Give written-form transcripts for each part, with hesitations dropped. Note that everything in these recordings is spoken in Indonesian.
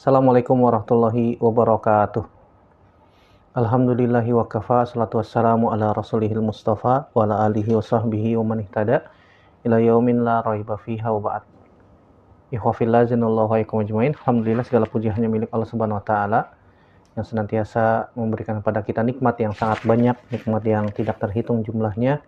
Assalamualaikum warahmatullahi wabarakatuh. Alhamdulillahi wa kafa, salatu wassalamu ala rasulihil mustafa wa ala alihi wa sahbihi wa man ihtada ila yaumin la raiba fiha wa ba'd. Ikhwafillah zinallahu wa ikum ajmain. Alhamdulillah, segala puji hanya milik Allah Subhanahu wa taala yang senantiasa memberikan kepada kita nikmat yang sangat banyak, nikmat yang tidak terhitung jumlahnya,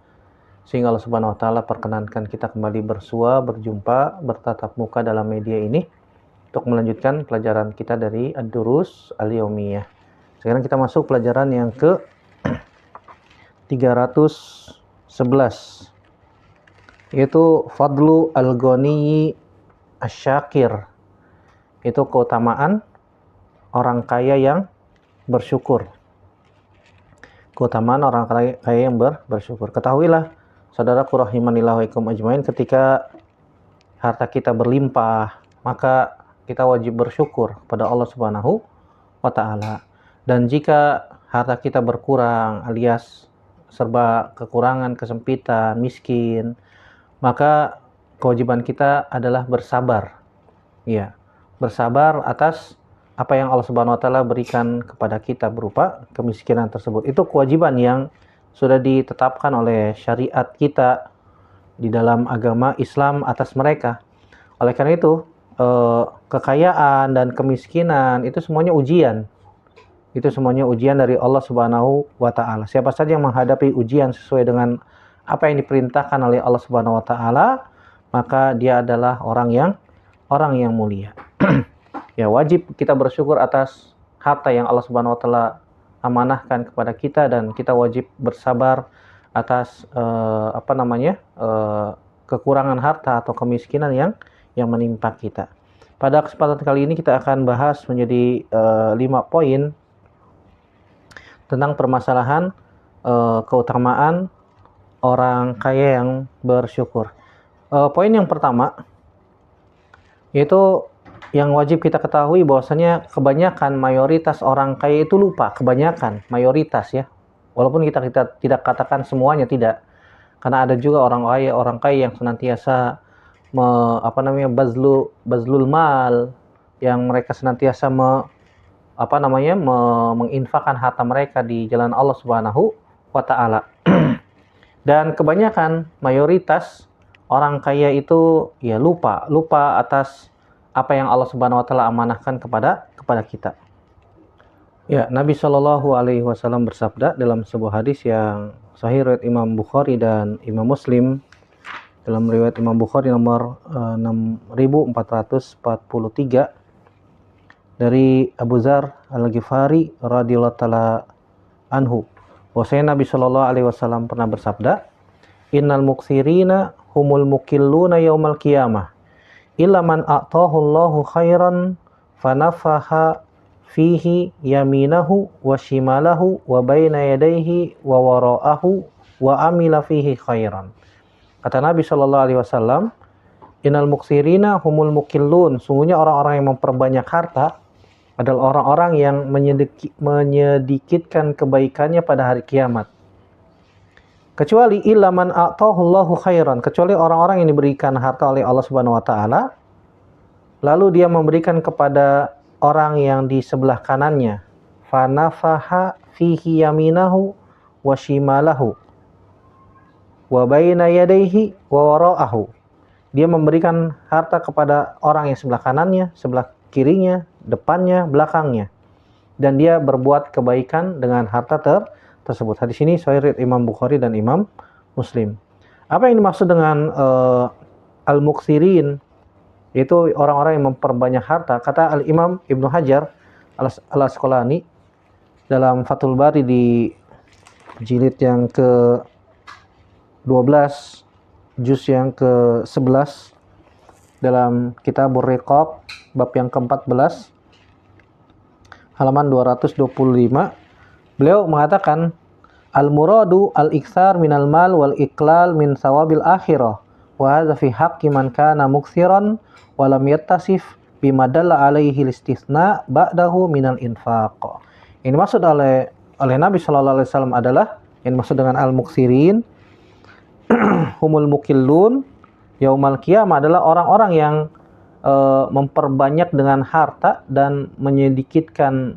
sehingga Allah Subhanahu wa taala perkenankan kita kembali bersua, berjumpa, bertatap muka dalam media ini untuk melanjutkan pelajaran kita dari Ad-Durus Al-Yaumiyah. Sekarang kita masuk pelajaran yang ke 311, yaitu Fadlu Al-Ghani Asy-Syakir. Itu keutamaan orang kaya yang bersyukur. Keutamaan orang kaya yang bersyukur. Ketahuilah, saudaraku rahimanillah wa ikum ajmain, ketika harta kita berlimpah, maka kita wajib bersyukur kepada Allah Subhanahu wa taala. Dan jika harta kita berkurang alias serba kekurangan, kesempitan, miskin, maka kewajiban kita adalah bersabar. Ya, bersabar atas apa yang Allah Subhanahu wa taala berikan kepada kita berupa kemiskinan tersebut. Itu kewajiban yang sudah ditetapkan oleh syariat kita di dalam agama Islam atas mereka. Oleh karena itu, kekayaan dan kemiskinan itu semuanya ujian. Itu semuanya ujian dari Allah Subhanahu wa taala. Siapa saja yang menghadapi ujian sesuai dengan apa yang diperintahkan oleh Allah Subhanahu wa taala, maka dia adalah orang yang mulia. Ya, wajib kita bersyukur atas harta yang Allah Subhanahu wa taala amanahkan kepada kita, dan kita wajib bersabar atas kekurangan harta atau kemiskinan yang menimpa kita. Pada kesempatan kali ini kita akan bahas menjadi 5 poin tentang permasalahan keutamaan orang kaya yang bersyukur. Poin yang pertama, yaitu yang wajib kita ketahui bahwasanya kebanyakan mayoritas orang kaya itu lupa. Kebanyakan, mayoritas ya. Walaupun kita tidak katakan semuanya, tidak. Karena ada juga orang kaya yang senantiasa bazlul mal, yang mereka senantiasa menginfakkan harta mereka di jalan Allah Subhanahu wa taala. Dan kebanyakan mayoritas orang kaya itu ya lupa atas apa yang Allah Subhanahu wa taala amanahkan kepada kita. Ya, Nabi Shallallahu alaihi wasallam bersabda dalam sebuah hadis yang sahih riwayat Imam Bukhari dan Imam Muslim. Dalam riwayat Imam Bukhari nomor 6443 dari Abu Dzar Al-Ghifari radhiyallahu taala anhu, bahwasanya Nabi Shallallahu alaihi wasallam pernah bersabda, "Innal muksirina humul mukilluna yaumal qiyamah illa man a'tahu Allahu khairan fanafaha fihi yaminahu wa shimalahu wa baina yadayhi wa wara'ahu wa amila fihi khairan." Kata Nabi Shallallahu alaihi wasallam, "Innal muksirina humul mukillun." Sungguhnya orang-orang yang memperbanyak harta adalah orang-orang yang menyedikitkan kebaikannya pada hari kiamat. Kecuali illa man a'tahu Allahu khairan, kecuali orang-orang yang diberikan harta oleh Allah Subhanahu wa taala, lalu dia memberikan kepada orang yang di sebelah kanannya, fanafaha fihi yaminahu wa shimalahu wa baina yadayhi wa wara'ahu. Dia memberikan harta kepada orang yang sebelah kanannya, sebelah kirinya, depannya, belakangnya, dan dia berbuat kebaikan dengan harta tersebut. Hadis ini sahih riwayat Imam Bukhari dan Imam Muslim. Apa yang dimaksud dengan al-muksirin? Yaitu orang-orang yang memperbanyak harta. Kata Al-Imam Ibnu Hajar Al-Asqalani dalam Fathul Bari di jilid yang ke 12, juz yang ke-11, dalam Kitabur Riqaq bab yang ke-14 halaman 225, beliau mengatakan, "Al-muradu al-iktsar minal mal wal iqlal min sawabil akhirah wa hadza fi haqqi man kana muksiran wa lam yattasif bima dalla alaihi al-istitsna ba'dahu minal infaq." Ini maksud oleh Nabi sallallahu alaihi wasallam adalah, yang maksud dengan al-muksirin humul mukillun yaumal qiyamah adalah orang-orang yang memperbanyak dengan harta dan menyedikitkan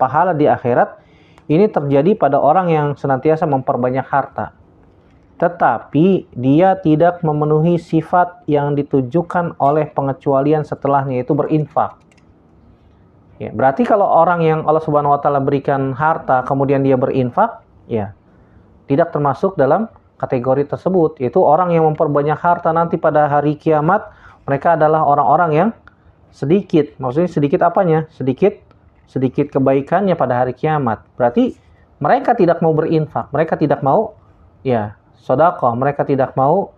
pahala di akhirat, ini terjadi pada orang yang senantiasa memperbanyak harta, tetapi dia tidak memenuhi sifat yang ditujukan oleh pengecualian setelahnya, yaitu berinfak. Ya, berarti kalau orang yang Allah Subhanahu wa taala berikan harta kemudian dia berinfak, ya, tidak termasuk dalam kategori tersebut, yaitu orang yang memperbanyak harta nanti pada hari kiamat, mereka adalah orang-orang yang sedikit. Maksudnya sedikit apanya? Sedikit kebaikannya pada hari kiamat. Berarti mereka tidak mau berinfak, mereka tidak mau sedekah, mereka tidak mau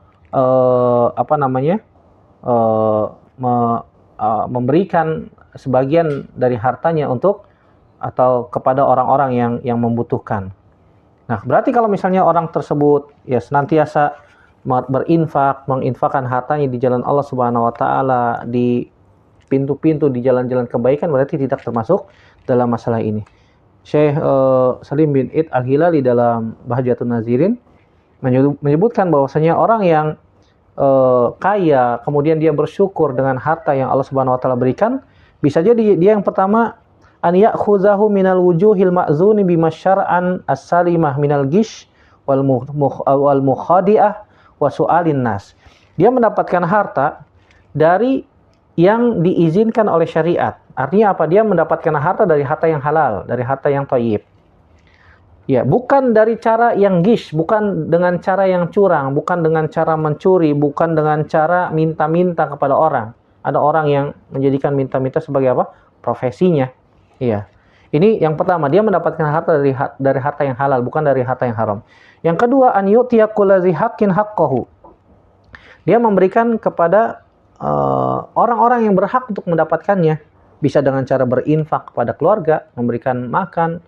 memberikan sebagian dari hartanya untuk atau kepada orang-orang yang membutuhkan. Nah, berarti kalau misalnya orang tersebut ya senantiasa menginfakkan hartanya di jalan Allah Subhanahu wa taala, di pintu-pintu di jalan-jalan kebaikan, berarti tidak termasuk dalam masalah ini. Syekh Salim bin Id Al-Hilali dalam Bahjatun Nazirin menyebutkan bahwasanya orang yang kaya kemudian dia bersyukur dengan harta yang Allah Subhanahu wa taala berikan, bisa jadi dia yang pertama an ya'khuzahu minal wujuhil ma'zuni bimasyar'an as-salimah minal gish wal mukhadi'ah wa su'alin nas. Dia mendapatkan harta dari yang diizinkan oleh syariat. Artinya apa? Dia mendapatkan harta dari harta yang halal, dari harta yang thayyib. Ya, bukan dari cara yang gish, bukan dengan cara yang curang, bukan dengan cara mencuri, bukan dengan cara minta-minta kepada orang. Ada orang yang menjadikan minta-minta sebagai apa? Profesinya. Iya. Ini yang pertama, dia mendapatkan harta dari harta yang halal, bukan dari harta yang haram. Yang kedua, an yu'tiya kullazi haqqin haqqahu. Dia memberikan kepada orang-orang yang berhak untuk mendapatkannya. Bisa dengan cara berinfak kepada keluarga, memberikan makan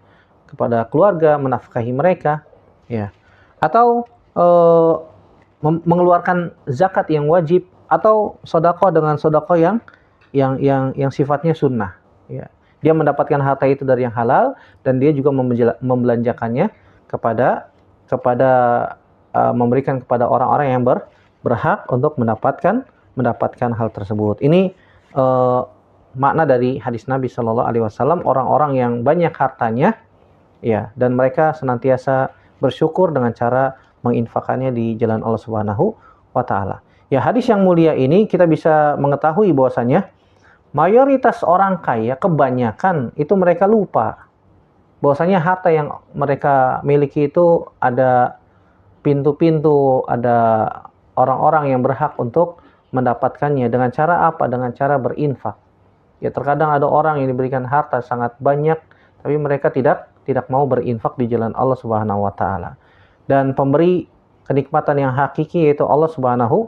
kepada keluarga, menafkahi mereka, ya. Atau mengeluarkan zakat yang wajib, atau sedekah dengan sedekah yang sifatnya sunnah, ya. Dia mendapatkan harta itu dari yang halal dan dia juga membelanjakannya kepada memberikan kepada orang-orang yang berhak untuk mendapatkan hal tersebut. Ini makna dari hadis Nabi Shallallahu Alaihi Wasallam, orang-orang yang banyak hartanya, ya, dan mereka senantiasa bersyukur dengan cara menginfakannya di jalan Allah Subhanahu wa taala. Ya, hadis yang mulia ini kita bisa mengetahui bahwasanya mayoritas orang kaya, kebanyakan itu mereka lupa bahwasanya harta yang mereka miliki itu ada pintu-pintu, ada orang-orang yang berhak untuk mendapatkannya. Dengan cara apa? Dengan cara berinfak. Ya, terkadang ada orang yang diberikan harta sangat banyak, tapi mereka tidak mau berinfak di jalan Allah Subhanahu wa taala. Dan pemberi kenikmatan yang hakiki yaitu Allah Subhanahu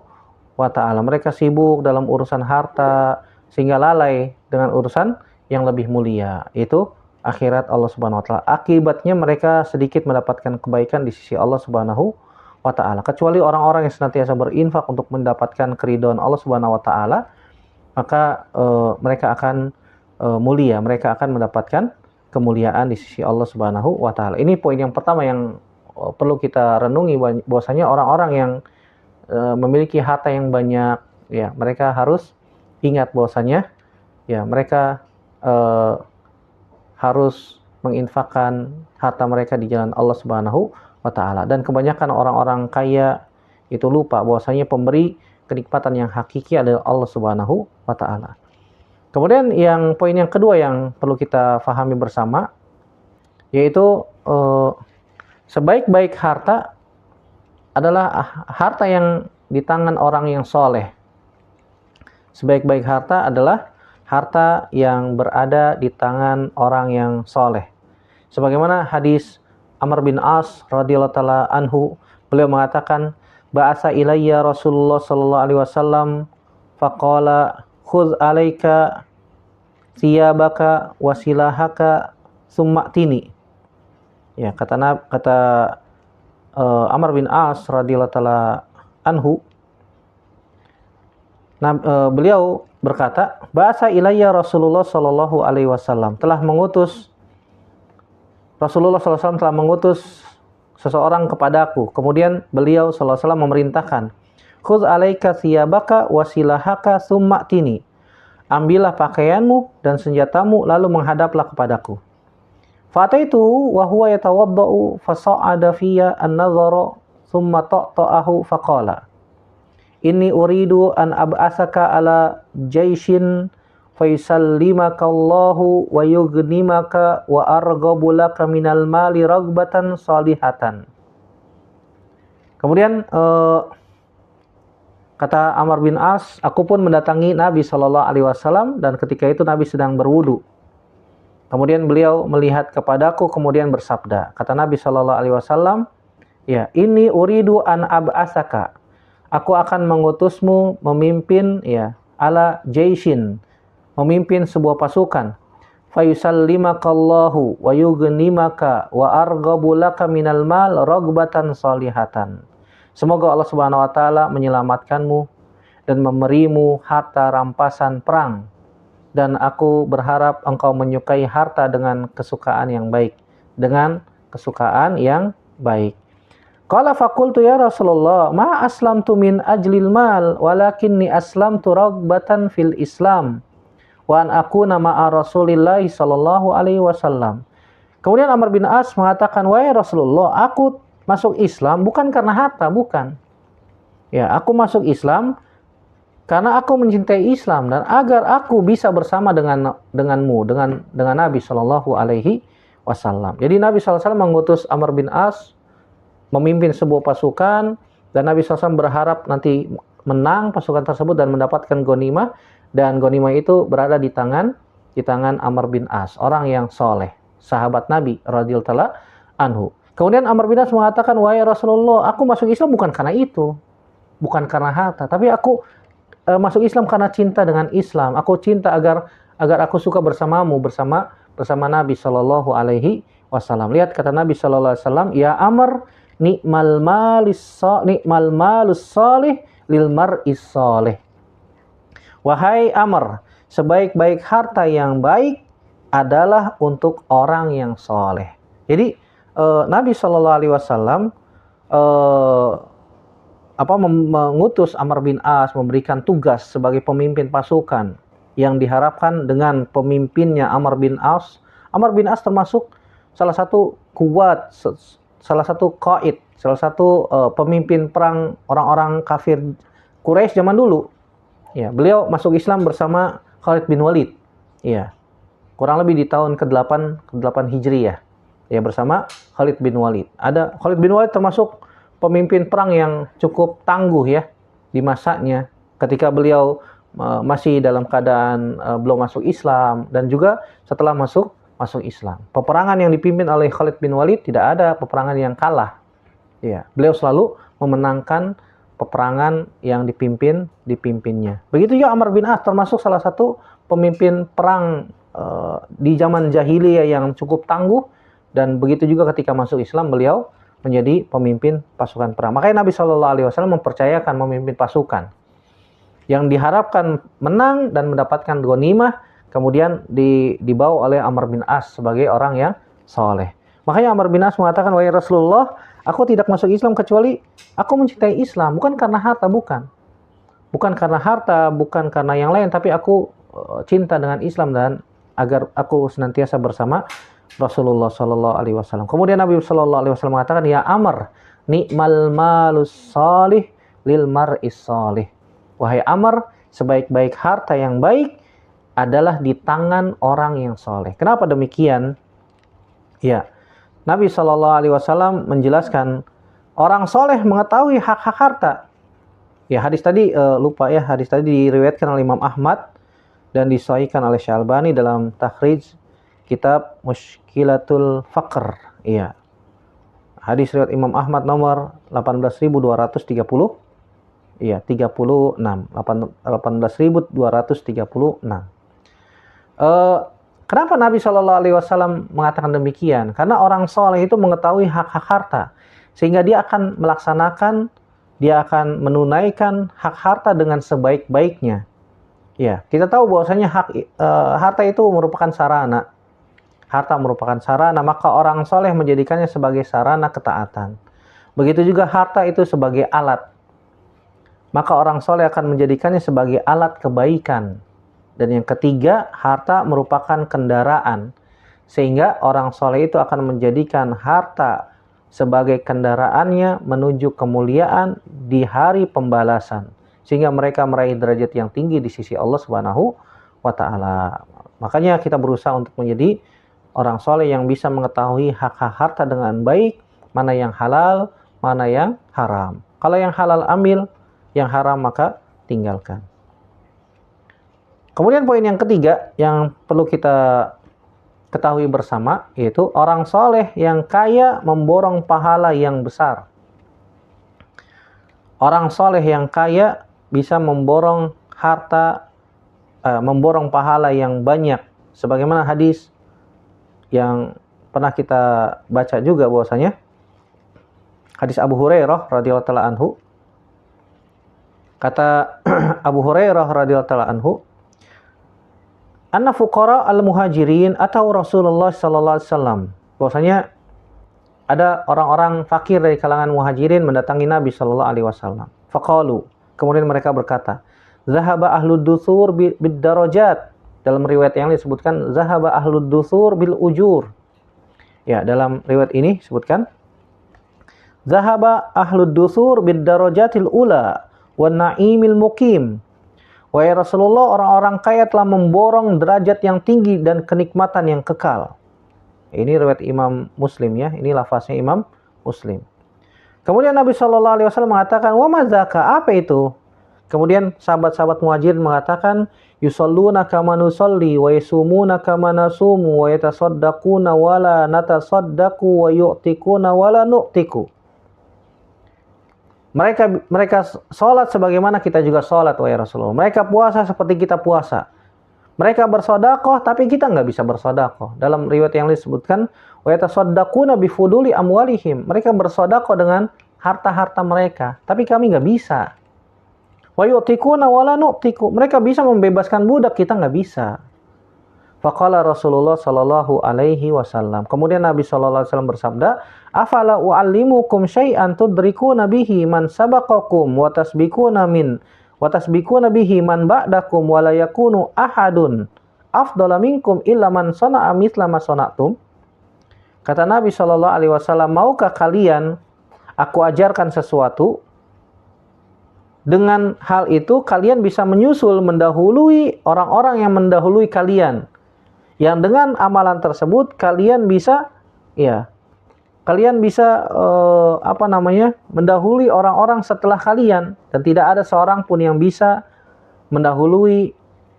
wa taala. Mereka sibuk dalam urusan harta sehingga lalai dengan urusan yang lebih mulia, yaitu akhirat Allah Subhanahu wa taala. Akibatnya mereka sedikit mendapatkan kebaikan di sisi Allah Subhanahu wa taala. Kecuali orang-orang yang senantiasa berinfak untuk mendapatkan keridhaan Allah Subhanahu wa taala, maka mereka akan mulia, mereka akan mendapatkan kemuliaan di sisi Allah Subhanahu wa taala. Ini poin yang pertama yang perlu kita renungi, bahwasanya orang-orang yang memiliki harta yang banyak, ya, mereka harus ingat bahwasanya ya mereka harus menginfakkan harta mereka di jalan Allah Subhanahu wa taala. Dan kebanyakan orang-orang kaya itu lupa bahwasanya pemberi kenikmatan yang hakiki adalah Allah Subhanahu wa taala. Kemudian poin yang kedua yang perlu kita fahami bersama, yaitu sebaik-baik harta adalah harta yang di tangan orang yang soleh. Sebaik-baik harta adalah harta yang berada di tangan orang yang soleh. Sebagaimana hadis Amr bin As radhiyallahu taala anhu, beliau mengatakan, ba'atsa ilayya Rasulullah sallallahu alaihi wasallam faqala khudz alaika thiyabaka wasilahaka summatini. Ya, kata Amr bin As radhiyallahu taala anhu, beliau berkata, ba'atsa ilayya Rasulullah sallallahu alaihi wasallam, Rasulullah sallallahu alaihi wasallam telah mengutus seseorang kepadaku. Kemudian beliau sallallahu alaihi wasallam memerintahkan, Khudh 'alaika thiyabaka wa silahaka tsumma tini. Ambillah pakaianmu dan senjatamu lalu menghadaplah kepadaku. Fataitu wa huwa yatawaddau fasa'ada fiyya an-nadhara tsumma ta'ta'ahu faqala inni uridu an ab'asaka ala jaishin fayusallimakallahu wa yughnimaka wa arghabu laka minal mali ragbatan salihatan. Kemudian kata Amr bin As, aku pun mendatangi Nabi SAW dan ketika itu Nabi sedang berwudu. Kemudian beliau melihat kepadaku kemudian bersabda, kata Nabi SAW, ya, ini uridu an ab'asaka. Aku akan mengutusmu memimpin ya ala jaishin, memimpin sebuah pasukan. Fayusallimakallahu wa yughnimaka wa arghabu laka minal mal ragbatan salihatan. Semoga Allah Subhanahu wa taala menyelamatkanmu dan memberimu harta rampasan perang, dan aku berharap engkau menyukai harta dengan kesukaan yang baik, dengan kesukaan yang baik. Qala faqultu ya Rasulullah ma aslamtu min ajlil mal walakinni aslamtu ragbatan fil Islam wa an akuna ma'a Rasulillah sallallahu alaihi wasallam. Kemudian Amr bin As mengatakan, wahai Rasulullah, aku masuk Islam bukan karena harta, bukan. Ya, aku masuk Islam karena aku mencintai Islam dan agar aku bisa bersama denganmu, dengan Nabi Shallallahu Alaihi Wasallam. Jadi Nabi SAW mengutus Amr bin As memimpin sebuah pasukan dan Nabi SAW berharap nanti menang pasukan tersebut dan mendapatkan ghanimah, dan ghanimah itu berada di tangan Amr bin As, orang yang soleh, sahabat Nabi radhiyallahu anhu. Kemudian Amr bin As mengatakan, wahai Rasulullah, aku masuk Islam bukan karena itu, bukan karena harta, tapi aku masuk Islam karena cinta dengan Islam. Aku cinta agar aku suka bersamamu, bersama Nabi Shallallahu Alaihi Wasallam. Lihat kata Nabi Shallallahu Alaihi Wasallam, ya Amr, nikmal malus salih lil mar'is salih. Wahai Amr, sebaik-baik harta yang baik adalah untuk orang yang soleh. Jadi Nabi Shallallahu Alaihi Wasallam mengutus Amr bin As, memberikan tugas sebagai pemimpin pasukan yang diharapkan dengan pemimpinnya Amr bin As. Amr bin As termasuk salah satu kuat, salah satu qaid, salah satu pemimpin perang orang-orang kafir Quraisy zaman dulu. Ya, beliau masuk Islam bersama Khalid bin Walid. Ya, kurang lebih di tahun ke-8 Hijriyah. Ya, bersama Khalid bin Walid. Khalid bin Walid termasuk pemimpin perang yang cukup tangguh ya di masanya ketika beliau masih dalam keadaan belum masuk Islam dan juga setelah masuk Islam. Peperangan yang dipimpin oleh Khalid bin Walid tidak ada peperangan yang kalah. Ya, beliau selalu memenangkan peperangan yang dipimpinnya. Begitu juga Amr bin As termasuk salah satu pemimpin perang di zaman jahiliyah yang cukup tangguh. Dan begitu juga ketika masuk Islam beliau menjadi pemimpin pasukan perang. Makanya Nabi Shallallahu Alaihi Wasallam mempercayakan memimpin pasukan yang diharapkan menang dan mendapatkan ghanimah, kemudian dibawa oleh Amr bin As sebagai orang yang soleh. Makanya Amr bin As mengatakan, wahai Rasulullah, aku tidak masuk Islam kecuali aku mencintai Islam, bukan karena harta, bukan karena harta, bukan karena yang lain, tapi aku cinta dengan Islam dan agar aku senantiasa bersama Rasulullah Sallallahu Alaihi Wasallam. Kemudian Nabi Sallallahu Alaihi Wasallam mengatakan, ya Amr, nikmal malus salih lil mar'is salih. Wahai Amr, sebaik-baik harta yang baik adalah di tangan orang yang soleh. Kenapa demikian? Ya, Nabi Sallallahu Alaihi Wasallam menjelaskan orang soleh mengetahui hak-hak harta. Ya, hadis tadi hadis tadi diriwayatkan oleh Imam Ahmad dan disahihkan oleh Syalbani dalam takhrij kitab Mushkilatul Faqr. Iya. Hadis riwayat Imam Ahmad nomor 18.230. Iya, 36. 18.236. Kenapa Nabi Shallallahu Alaihi Wasallam mengatakan demikian? Karena orang soleh itu mengetahui hak-hak harta, sehingga dia akan menunaikan hak harta dengan sebaik-baiknya. Ya, kita tahu bahwasanya harta itu merupakan sarana. Harta merupakan sarana, maka orang soleh menjadikannya sebagai sarana ketaatan. Begitu juga harta itu sebagai alat. maka orang soleh akan menjadikannya sebagai alat kebaikan. Dan yang ketiga, harta merupakan kendaraan, sehingga orang soleh itu akan menjadikan harta sebagai kendaraannya menuju kemuliaan di hari pembalasan, sehingga mereka meraih derajat yang tinggi di sisi Allah Subhanahu wa Ta'ala. Makanya kita berusaha untuk menjadi orang soleh yang bisa mengetahui hak-hak harta dengan baik, mana yang halal, mana yang haram. Kalau yang halal ambil, yang haram maka tinggalkan. Kemudian poin yang ketiga yang perlu kita ketahui bersama, yaitu orang soleh yang kaya memborong pahala yang besar. Orang soleh yang kaya bisa memborong harta, memborong pahala yang banyak. Sebagaimana hadis yang pernah kita baca juga bahwasanya, hadis Abu Hurairah radhiyallahu anhu, kata Abu Hurairah radhiyallahu anhu, anna fuqara al-muhajirin atau Rasulullah sallallahu alaihi wasallam. Bahwasanya ada orang-orang fakir dari kalangan muhajirin mendatangi Nabi sallallahu alaihi wasallam. Faqalu, kemudian mereka berkata, zahaba ahlud dusur bid darajat. Dalam riwayat yang disebutkan zahaba ahlud dusur bil ujur. Ya, dalam riwayat ini disebutkan zahaba ahlud dusur bid darajatil ula wan na'imil muqim. Wahai Rasulullah, orang-orang kaya telah memborong derajat yang tinggi dan kenikmatan yang kekal. Ini riwayat Imam Muslim ya, ini lafaznya Imam Muslim. Kemudian Nabi SAW mengatakan, wa mazaka, apa itu? Kemudian sahabat-sahabat muhajirin mengatakan, yusalluna kama nusalli wa yasumuna kama nasumu wa yatasaddaquna wala natasaddaqu wa yu'tikuna wala nu'tiku. Mereka sholat sebagaimana kita juga sholat, wahai Rasulullah. Mereka puasa seperti kita puasa. Mereka bersodakoh, tapi kita nggak bisa bersodakoh. Dalam riwayat yang disebutkan, wa yatasaddaquna bifuduli amwalihim. Mereka bersodakoh dengan harta-harta mereka, tapi kami nggak bisa. Wa yu'tikuna wala nu'tiku. Mereka bisa membebaskan budak, kita nggak bisa. Faqala Rasulullah sallallahu alaihi wasallam. Kemudian Nabi sallallahu alaihi wasallam bersabda, afala u'allimukum syai'an tudrikuna bihi man sabaqakum wa tasbiquna bihi man ba'dakum wa la yakunu ahadun afdala minkum illa man sana'a mithla ma sana'tum. Kata Nabi sallallahu alaihi wasallam, maukah kalian aku ajarkan sesuatu? Dengan hal itu kalian bisa menyusul, mendahului orang-orang yang mendahului kalian. Yang dengan amalan tersebut kalian bisa mendahului orang-orang setelah kalian, dan tidak ada seorang pun yang bisa mendahului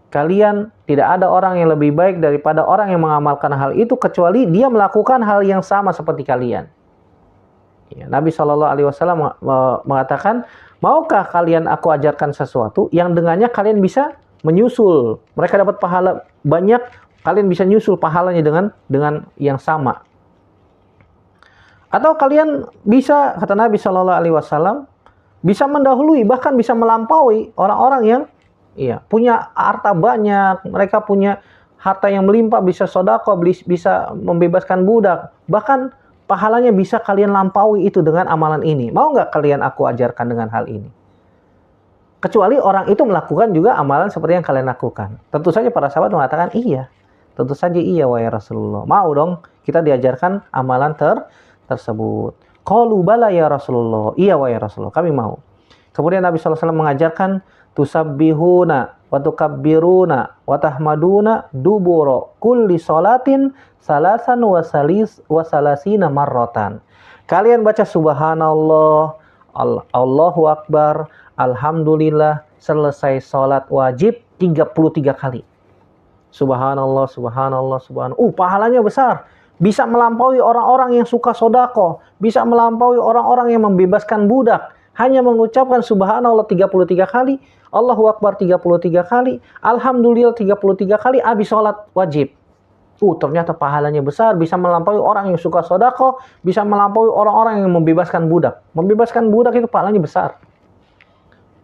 kalian. Tidak ada orang yang lebih baik daripada orang yang mengamalkan hal itu kecuali dia melakukan hal yang sama seperti kalian. Ya, Nabi SAW mengatakan, maukah kalian aku ajarkan sesuatu yang dengannya kalian bisa menyusul, mereka dapat pahala banyak, kalian bisa nyusul pahalanya dengan yang sama. Atau kalian bisa, kata Nabi SAW, bisa mendahului, bahkan bisa melampaui orang-orang yang punya harta banyak, mereka punya harta yang melimpah, bisa sedekah, bisa membebaskan budak, bahkan pahalanya bisa kalian lampaui itu dengan amalan ini. Mau nggak kalian aku ajarkan dengan hal ini? Kecuali orang itu melakukan juga amalan seperti yang kalian lakukan. Tentu saja para sahabat mengatakan iya. Tentu saja iya, wahai Rasulullah. Mau dong kita diajarkan amalan tersebut. Qalu bala ya Rasulullah. Iya, wahai Rasulullah, kami mau. Kemudian Nabi SAW mengajarkan tusabbihuna wa tukabbiruna wa tahmaduna dubura kulli salatin salasan wa salasina marratan. Kalian baca subhanallah, Allahu akbar, alhamdulillah selesai salat wajib 33 kali. Subhanallah, subhanallah, subhanallah. Pahalanya besar. Bisa melampaui orang-orang yang suka sedekah, bisa melampaui orang-orang yang membebaskan budak. Hanya mengucapkan subhanallah 33 kali, Allahu akbar 33 kali, alhamdulillah 33 kali habis salat wajib. Ternyata pahalanya besar, bisa melampaui orang yang suka sedekah, bisa melampaui orang-orang yang membebaskan budak. Membebaskan budak itu pahalanya besar.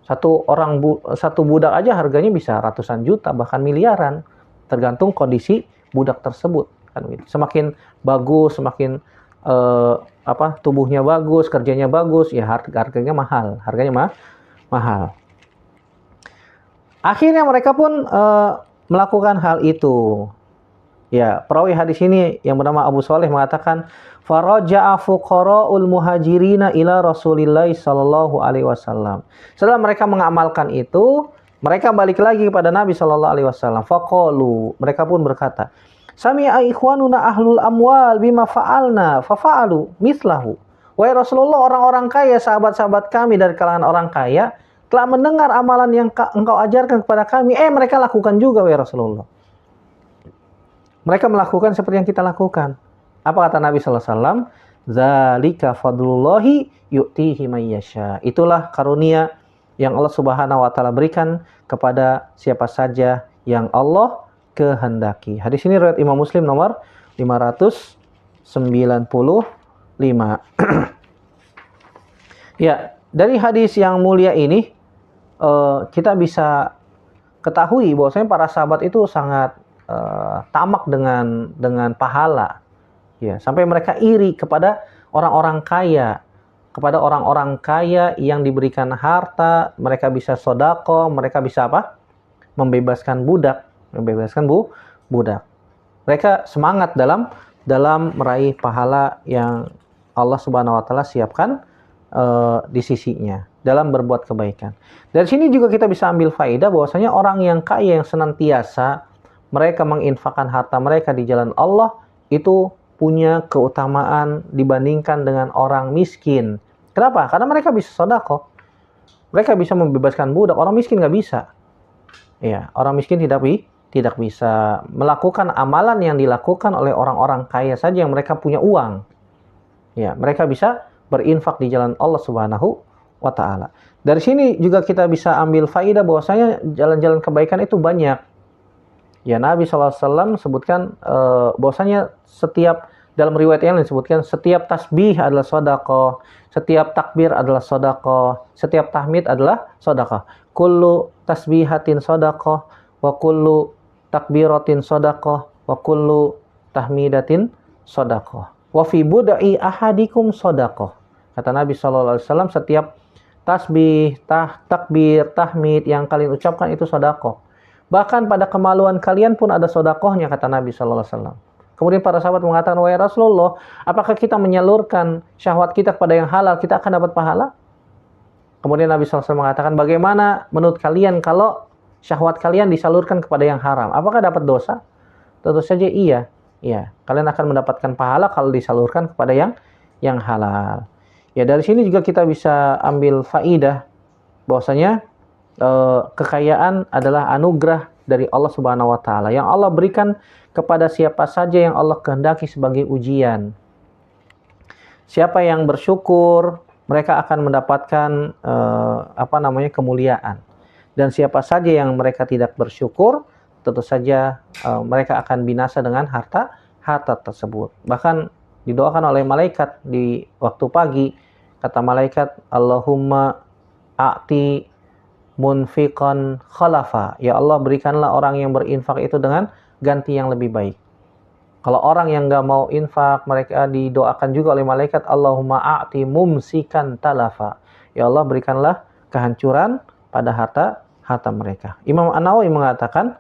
Satu budak aja harganya bisa ratusan juta, bahkan miliaran. Tergantung kondisi budak tersebut. Kan gitu. Semakin bagus, semakin tubuhnya bagus, kerjanya bagus, ya harganya mahal. Harganya mahal. Akhirnya mereka pun melakukan hal itu. Ya, perawi hadis ini yang bernama Abu Shalih mengatakan, faraja'a fuqara'ul muhajirina ila Rasulillah sallallahu alaihi wasallam. Setelah mereka mengamalkan itu, mereka balik lagi kepada Nabi sallallahu alaihi wasallam. Faqalu, mereka pun berkata, sami'a ikhwanuna ahlul amwal bima fa'alna fafa'alu mislahu. Wahai Rasulullah, orang-orang kaya, sahabat-sahabat kami dari kalangan orang kaya telah mendengar amalan yang engkau ajarkan kepada kami. Mereka lakukan juga, wahai Rasulullah. Mereka melakukan seperti yang kita lakukan. Apa kata Nabi sallallahu alaihi wasallam? Zalika fadlullahi yu'tihi may yasha. Itulah karunia yang Allah Subhanahu wa taala berikan kepada siapa saja yang Allah kehendaki. Hadis ini riwayat Imam Muslim nomor 595. Ya, dari hadis yang mulia ini kita bisa ketahui bahwasanya para sahabat itu sangat tamak dengan pahala. Ya, sampai mereka iri kepada orang-orang kaya, kepada orang-orang kaya yang diberikan harta, mereka bisa sedekah, mereka bisa apa? Membebaskan budak. Mereka semangat dalam meraih pahala yang Allah Subhanahu wa taala siapkan di sisinya dalam berbuat kebaikan. Dari sini juga kita bisa ambil faedah bahwasanya orang yang kaya yang senantiasa mereka menginfakkan harta mereka di jalan Allah itu punya keutamaan dibandingkan dengan orang miskin. Kenapa? Karena mereka bisa sedekah. Mereka bisa membebaskan budak, orang miskin nggak bisa. Ya, orang miskin tidak bisa melakukan amalan yang dilakukan oleh orang-orang kaya saja yang mereka punya uang. Ya, mereka bisa berinfak di jalan Allah Subhanahu wa taala. Dari sini juga kita bisa ambil faedah bahwasanya jalan-jalan kebaikan itu banyak. Ya, Nabi SAW sebutkan bahwasanya setiap dalam riwayat yang lain disebutkan setiap tasbih adalah sedekah, setiap takbir adalah sedekah, setiap tahmid adalah sedekah. Kullu tasbihatin sedekah wa kullu takbiratin sedekah wa kullu tahmidatin sedekah. Wa fi bud'i ahadikum sedekah. Kata Nabi SAW, setiap tasbih, takbir, tahmid yang kalian ucapkan itu sedekah. Bahkan pada kemaluan kalian pun ada sedekahnya, kata Nabi SAW. Kemudian para sahabat mengatakan, wahai Rasulullah, apakah kita menyalurkan syahwat kita kepada yang halal, kita akan dapat pahala? Kemudian Nabi SAW mengatakan, bagaimana menurut kalian kalau syahwat kalian disalurkan kepada yang haram? Apakah dapat dosa? Tentu saja iya. Ya, kalian akan mendapatkan pahala kalau disalurkan kepada yang halal. Ya, dari sini juga kita bisa ambil faidah bahwasanya kekayaan adalah anugerah dari Allah Subhanahu wa taala yang Allah berikan kepada siapa saja yang Allah kehendaki sebagai ujian. Siapa yang bersyukur, mereka akan mendapatkan kemuliaan. Dan siapa saja yang mereka tidak bersyukur, tentu saja mereka akan binasa dengan harta tersebut. Bahkan didoakan oleh malaikat di waktu pagi, kata malaikat, Allahumma a'ti munfiqan khalafa. Ya Allah, berikanlah orang yang berinfak itu dengan ganti yang lebih baik. Kalau orang yang nggak mau infak, mereka didoakan juga oleh malaikat, Allahumma a'ti mumsikan talafa. Ya Allah, berikanlah kehancuran pada harta mereka. Imam An-Nawawi mengatakan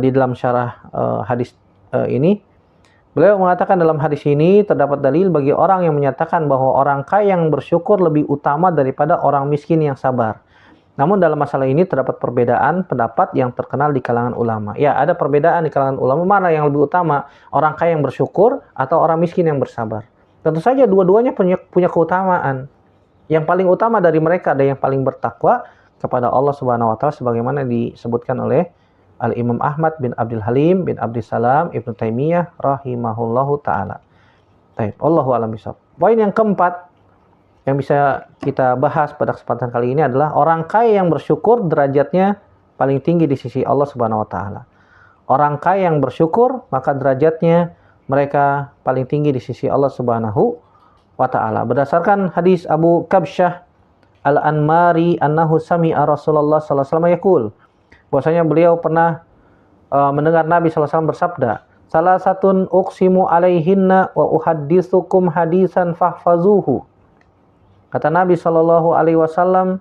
di dalam syarah hadis ini, beliau mengatakan dalam hadis ini terdapat dalil bagi orang yang menyatakan bahwa orang kaya yang bersyukur lebih utama daripada orang miskin yang sabar. Namun dalam masalah ini terdapat perbedaan pendapat yang terkenal di kalangan ulama. Ya, ada perbedaan di kalangan ulama mana yang lebih utama, orang kaya yang bersyukur atau orang miskin yang bersabar. Tentu saja dua-duanya punya keutamaan. Yang paling utama dari mereka ada yang paling bertakwa kepada Allah Subhanahu wa taala sebagaimana disebutkan oleh Al-Imam Ahmad bin Abdul Halim bin Abdul Salam Ibnu Taimiyah rahimahullahu taala. Baik, Allahu a'lam bishawab. Poin yang keempat yang bisa kita bahas pada kesempatan kali ini adalah orang kaya yang bersyukur derajatnya paling tinggi di sisi Allah Subhanahu wa taala. Orang kaya yang bersyukur maka derajatnya mereka paling tinggi di sisi Allah Subhanahu wa taala. Berdasarkan hadis Abu Kabsyah Al-Anmari annahu sami'a Rasulullah sallallahu alaihi wasallam yaqul, bahwasanya beliau pernah mendengar Nabi sallallahu alaihi wasallam bersabda, salah satun uqsimu alaihinna wa uhadditsukum hadisan fahfazuhu. Kata Nabi Shallallahu Alaihi Wasallam,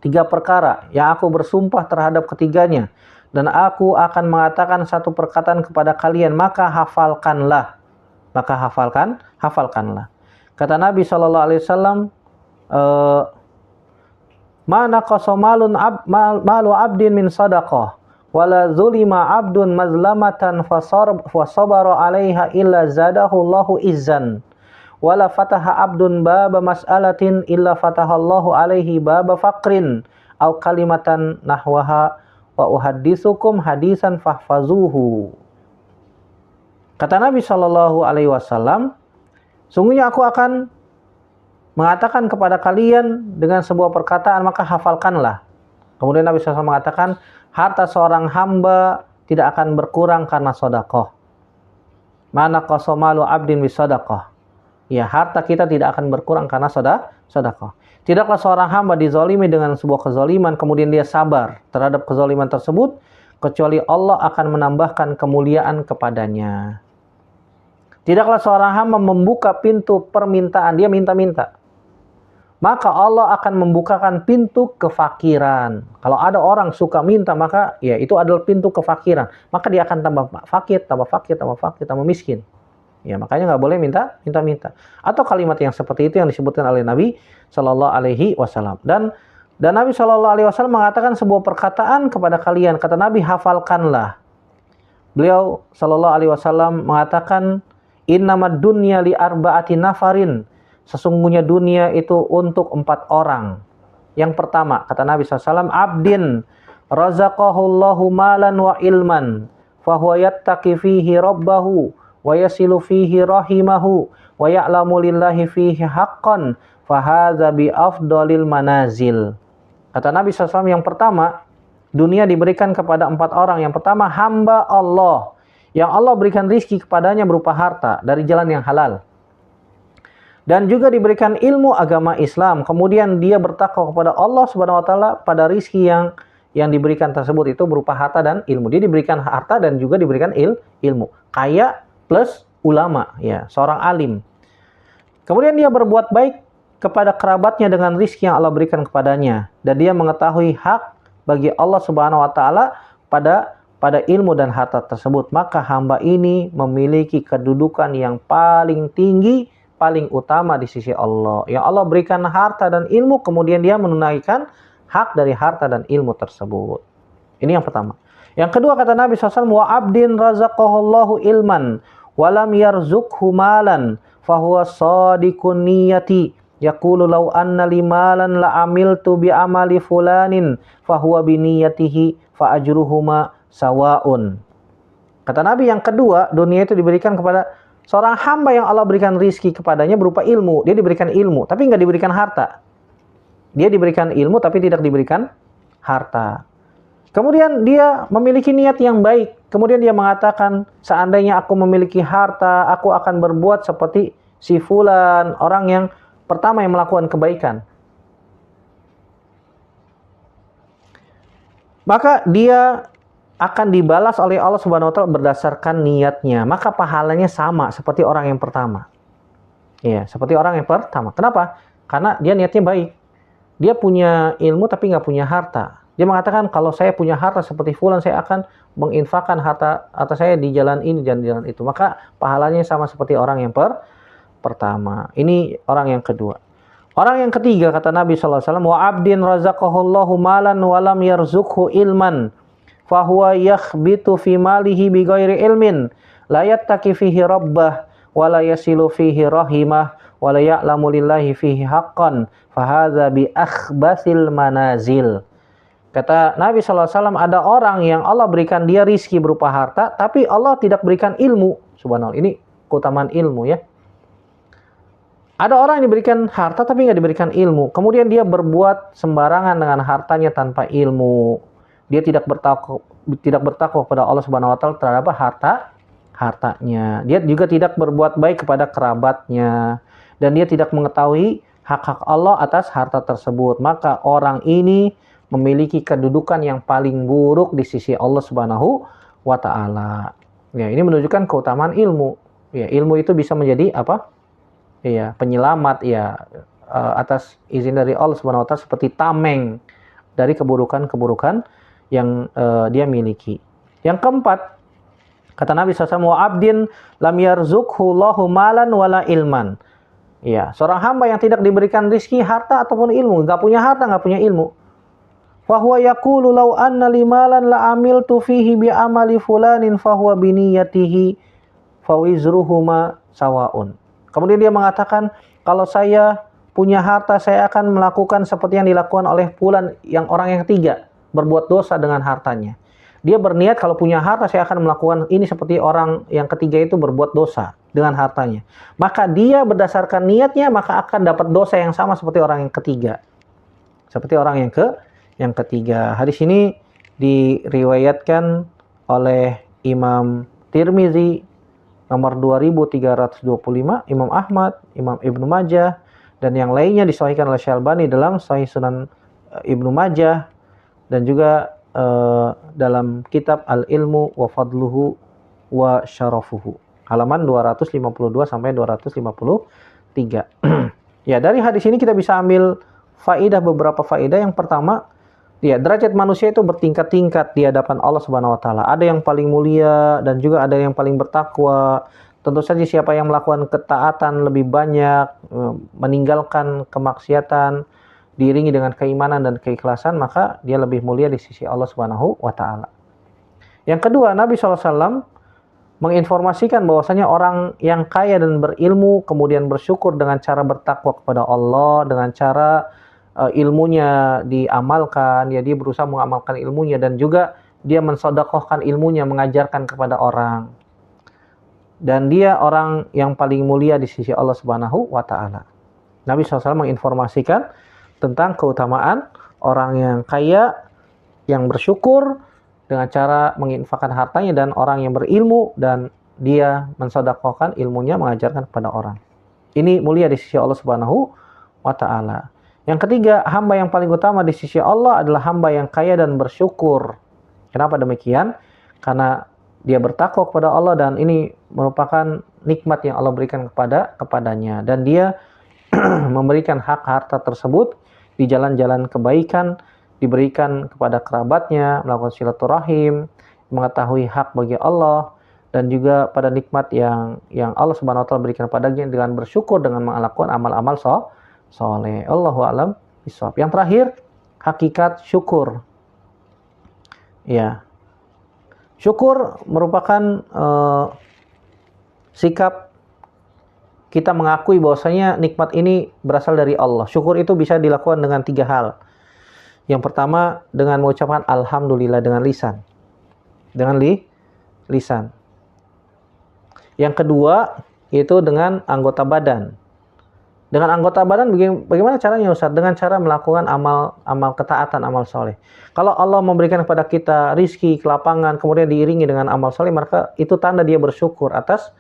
3 perkara yang aku bersumpah terhadap ketiganya, dan aku akan mengatakan satu perkataan kepada kalian, maka hafalkanlah. Maka hafalkanlah. Kata Nabi SAW, ma naqasa malu abdin min sadaqah wala zulima abdun mazlamatan fasabara 'alaiha illa zadahu Allahu izzan wala fataha abdun baba mas'alatin illa fatahallahu 'alaihi baba faqrin au kalimatan nahwaha wa uhadditsukum hadisan fahfazuhu. Kata Nabi SAW, sungguhnya aku akan mengatakan kepada kalian dengan sebuah perkataan, maka hafalkanlah. Kemudian Nabi SAW mengatakan, harta seorang hamba tidak akan berkurang karena sedekah. Mana qasomalu abdin bisadaqah. Ya, harta kita tidak akan berkurang karena sedekah. Tidaklah seorang hamba dizalimi dengan sebuah kezaliman, kemudian dia sabar terhadap kezaliman tersebut, kecuali Allah akan menambahkan kemuliaan kepadanya. Tidaklah seorang hamba membuka pintu permintaan, dia minta-minta, maka Allah akan membukakan pintu kefakiran. Kalau ada orang suka minta, maka ya itu adalah pintu kefakiran. Maka dia akan tambah fakir, tambah miskin. Ya, makanya nggak boleh minta. Atau kalimat yang seperti itu yang disebutkan oleh Nabi Shallallahu Alaihi Wasallam. Dan Nabi Shallallahu Alaihi Wasallam mengatakan sebuah perkataan kepada kalian. Kata Nabi, hafalkanlah. Beliau Shallallahu Alaihi Wasallam mengatakan, innamad dunya li arba'ati nafarin. Sesungguhnya dunia itu untuk 4 orang. Yang pertama, kata Nabi SAW, abdin razaqahullahu malan wa ilman fahuwa yattaqi fihi rabbahu wa yasilu fihi rahimahu wa ya'lamu lillahi fihi haqqan fahadza bi afdalil manazil. Kata Nabi SAW, yang pertama, dunia diberikan kepada 4 orang. Yang pertama, hamba Allah yang Allah berikan rizki kepadanya berupa harta dari jalan yang halal. Dan juga diberikan ilmu agama Islam. Kemudian dia bertakwa kepada Allah Subhanahu wa taala pada rizki yang diberikan tersebut itu berupa harta dan ilmu. Dia diberikan harta dan juga diberikan ilmu. Kaya plus ulama, ya, seorang alim. Kemudian dia berbuat baik kepada kerabatnya dengan rizki yang Allah berikan kepadanya, dan dia mengetahui hak bagi Allah Subhanahu wa taala pada ilmu dan harta tersebut. Maka hamba ini memiliki kedudukan yang paling tinggi, paling utama di sisi Allah. Yang Allah berikan harta dan ilmu, kemudian dia menunaikan hak dari harta dan ilmu tersebut. Ini yang pertama. Yang kedua, kata Nabi SAW, wa abdin razaqahullahu ilman walam yarzukhu malan fahuwa sadiqun niyati yaqulu law anna li malan la amiltu bi amali fulanin fahuwa bi niyatihi fa ajruhuma sawaun. Kata Nabi, yang kedua, dunia itu diberikan kepada seorang hamba yang Allah berikan rizki kepadanya berupa ilmu. Dia diberikan ilmu, tapi nggak diberikan harta. Dia diberikan ilmu, tapi tidak diberikan harta. Kemudian dia memiliki niat yang baik. Kemudian dia mengatakan, seandainya aku memiliki harta, aku akan berbuat seperti si fulan, orang yang pertama yang melakukan kebaikan. Maka dia akan dibalas oleh Allah Subhanahu wa taala berdasarkan niatnya. Maka pahalanya sama seperti orang yang pertama. Iya, seperti orang yang pertama. Kenapa? Karena dia niatnya baik. Dia punya ilmu tapi nggak punya harta. Dia mengatakan, kalau saya punya harta seperti fulan, saya akan menginfakkan harta saya di jalan ini dan di jalan itu. Maka pahalanya sama seperti orang yang pertama. Ini orang yang kedua. Orang yang ketiga, kata Nabi SAW, wa abdin razaqahullahu malan walam yarzukhu ilman fahuwa yakhbitu fi malihi bighairi ilmin la yattaqi fihi rabbah wa la yasilu fihi rahimah wa la ya'lamu lillahi fihi haqqan fahadza bi akhbasil manazil. Kata Nabi SAW, ada orang yang Allah berikan dia rizki berupa harta, tapi Allah tidak berikan ilmu. Subhanallah, ini keutamaan ilmu, ya. Ada orang yang diberikan harta tapi nggak diberikan ilmu. Kemudian dia berbuat sembarangan dengan hartanya tanpa ilmu. Dia tidak bertakwa kepada Allah Subhanahu wa taala terhadap hartanya. Dia juga tidak berbuat baik kepada kerabatnya, dan dia tidak mengetahui hak-hak Allah atas harta tersebut. Maka orang ini memiliki kedudukan yang paling buruk di sisi Allah Subhanahu wa taala. Ya, ini menunjukkan keutamaan ilmu. Ya, ilmu itu bisa menjadi apa? Ya, penyelamat, ya, atas izin dari Allah Subhanahu wa taala, seperti tameng dari keburukan-keburukan yang dia miliki. Yang keempat, kata Nabi SAW, wa abdin lam yarzuqhu Allahu malan wala ilman. Ya, seorang hamba yang tidak diberikan rizki, harta ataupun ilmu, nggak punya harta, nggak punya ilmu. Fahuwa yaqulu law anna li malan la amiltu fihi bi amali fulanin fahuwa biniyatihi fawizruhuma sawaun. Kemudian dia mengatakan, kalau saya punya harta, saya akan melakukan seperti yang dilakukan oleh fulan, yang orang yang ketiga, berbuat dosa dengan hartanya. Dia berniat kalau punya harta saya akan melakukan ini seperti orang yang ketiga itu berbuat dosa dengan hartanya. Maka dia berdasarkan niatnya maka akan dapat dosa yang sama seperti orang yang ketiga. Seperti orang yang ketiga. Hadis ini diriwayatkan oleh Imam Tirmizi nomor 2325, Imam Ahmad, Imam Ibnu Majah, dan yang lainnya disahihkan oleh Syalbani dalam Sahih Sunan Ibnu Majah, dan juga dalam kitab Al-Ilmu wa Fadluhu wa Syarafuhu, halaman 252 sampai 253. Ya, dari hadis ini kita bisa ambil beberapa faidah. Yang pertama, ya, derajat manusia itu bertingkat-tingkat di hadapan Allah Subhanahu wa taala. Ada yang paling mulia dan juga ada yang paling bertakwa. Tentu saja siapa yang melakukan ketaatan lebih banyak, meninggalkan kemaksiatan, diiringi dengan keimanan dan keikhlasan, maka dia lebih mulia di sisi Allah Subhanahu wa taala. Yang kedua, Nabi SAW menginformasikan bahwasanya orang yang kaya dan berilmu kemudian bersyukur dengan cara bertakwa kepada Allah, dengan cara ilmunya diamalkan, ya dia berusaha mengamalkan ilmunya, dan juga dia mensedekahkan ilmunya, mengajarkan kepada orang. Dan dia orang yang paling mulia di sisi Allah Subhanahu wa taala. Nabi SAW menginformasikan tentang keutamaan orang yang kaya, yang bersyukur dengan cara menginfakkan hartanya, dan orang yang berilmu dan dia mensedekahkan ilmunya, mengajarkan kepada orang. Ini mulia di sisi Allah Subhanahu wa taala. Yang ketiga, hamba yang paling utama di sisi Allah adalah hamba yang kaya dan bersyukur. Kenapa demikian? Karena dia bertakwa kepada Allah, dan ini merupakan nikmat yang Allah berikan kepadanya, dan dia memberikan hak harta tersebut di jalan-jalan kebaikan, diberikan kepada kerabatnya, melakukan silaturahim, mengetahui hak bagi Allah, dan juga pada nikmat yang Allah Subhanahu wa taala berikan padanya dengan bersyukur dengan melakukan amal-amal soleh. Allahu a'lam bishawab. Yang terakhir, hakikat syukur. Ya. Syukur merupakan sikap kita mengakui bahwasanya nikmat ini berasal dari Allah. Syukur itu bisa dilakukan dengan 3 hal. Yang pertama, dengan mengucapkan alhamdulillah dengan lisan. Dengan lisan. Yang kedua, yaitu dengan anggota badan. Dengan anggota badan bagaimana caranya, Ustaz? Dengan cara melakukan amal ketaatan, amal soleh. Kalau Allah memberikan kepada kita rizki, kelapangan, kemudian diiringi dengan amal soleh, maka itu tanda dia bersyukur atas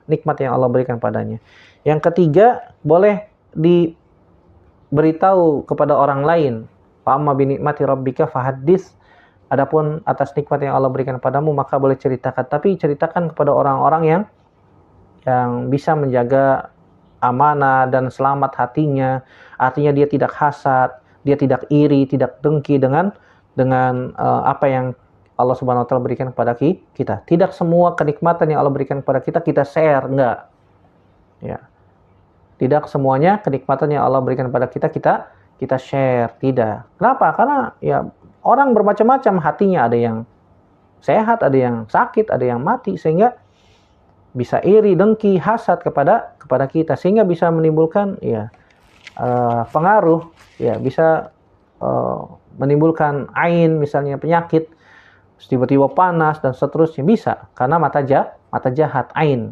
nikmat yang Allah berikan padanya. Yang ketiga, boleh diberitahu kepada orang lain. Fa'amma binikmati rabbika fahaddits. Adapun atas nikmat yang Allah berikan padamu, maka boleh ceritakan. Tapi ceritakan kepada orang-orang yang bisa menjaga amanah dan selamat hatinya. Artinya dia tidak hasad, dia tidak iri, tidak dengki dengan apa yang Allah Subhanahu wa taala berikan kepada kita. Tidak semua kenikmatan yang Allah berikan kepada kita share, enggak. Ya. Tidak semuanya kenikmatan yang Allah berikan kepada kita share, tidak. Kenapa? Karena ya orang bermacam-macam hatinya, ada yang sehat, ada yang sakit, ada yang mati, sehingga bisa iri, dengki, hasad kepada kita, sehingga bisa menimbulkan pengaruh, ya bisa menimbulkan ain, misalnya penyakit, tiba-tiba panas dan seterusnya, bisa karena mata jahat, ain.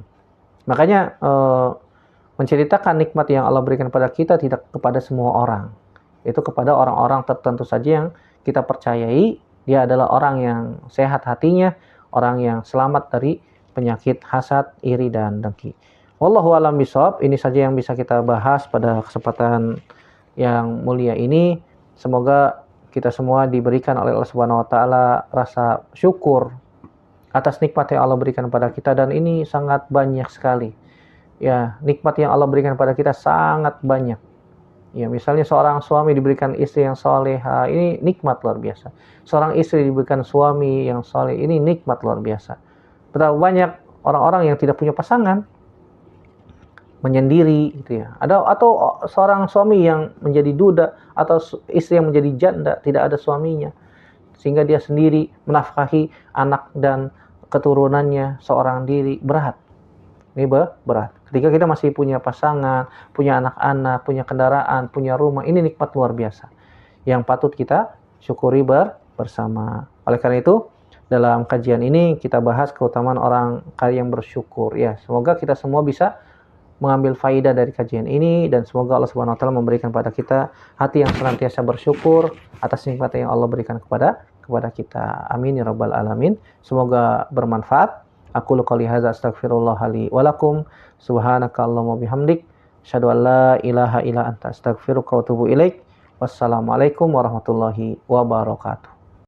Makanya menceritakan nikmat yang Allah berikan kepada kita tidak kepada semua orang. Itu kepada orang-orang tertentu saja yang kita percayai dia adalah orang yang sehat hatinya, orang yang selamat dari penyakit hasad, iri, dan dengki. Wallahu a'lam bishawab. Ini saja yang bisa kita bahas pada kesempatan yang mulia ini. Semoga kita semua diberikan oleh Allah Subhanahu wa taala rasa syukur atas nikmat yang Allah berikan kepada kita, dan ini sangat banyak sekali. Ya, nikmat yang Allah berikan kepada kita sangat banyak. Ya, misalnya seorang suami diberikan istri yang soleha, ini nikmat luar biasa. Seorang istri diberikan suami yang soleh, ini nikmat luar biasa. Betapa banyak orang-orang yang tidak punya pasangan, menyendiri gitu ya. Atau seorang suami yang menjadi duda atau istri yang menjadi janda, tidak ada suaminya. Sehingga dia sendiri menafkahi anak dan keturunannya seorang diri, berat. Ini berat. Ketika kita masih punya pasangan, punya anak-anak, punya kendaraan, punya rumah, ini nikmat luar biasa yang patut kita syukuri bersama. Oleh karena itu, dalam kajian ini kita bahas keutamaan orang kaya yang bersyukur. Ya, semoga kita semua bisa mengambil faidah dari kajian ini, dan semoga Allah Subhanahu wa taala memberikan pada kita hati yang senantiasa bersyukur atas nikmat yang Allah berikan kepada kita. Amin ya rabbal alamin. Semoga bermanfaat. Aku qouli hadza astaghfirullah li wa lakum. Subhanakallahumma bihamdik, asyhadu an la ilaha illa anta astaghfiruka wa atubu ilaik. Wassalamualaikum warahmatullahi wabarakatuh.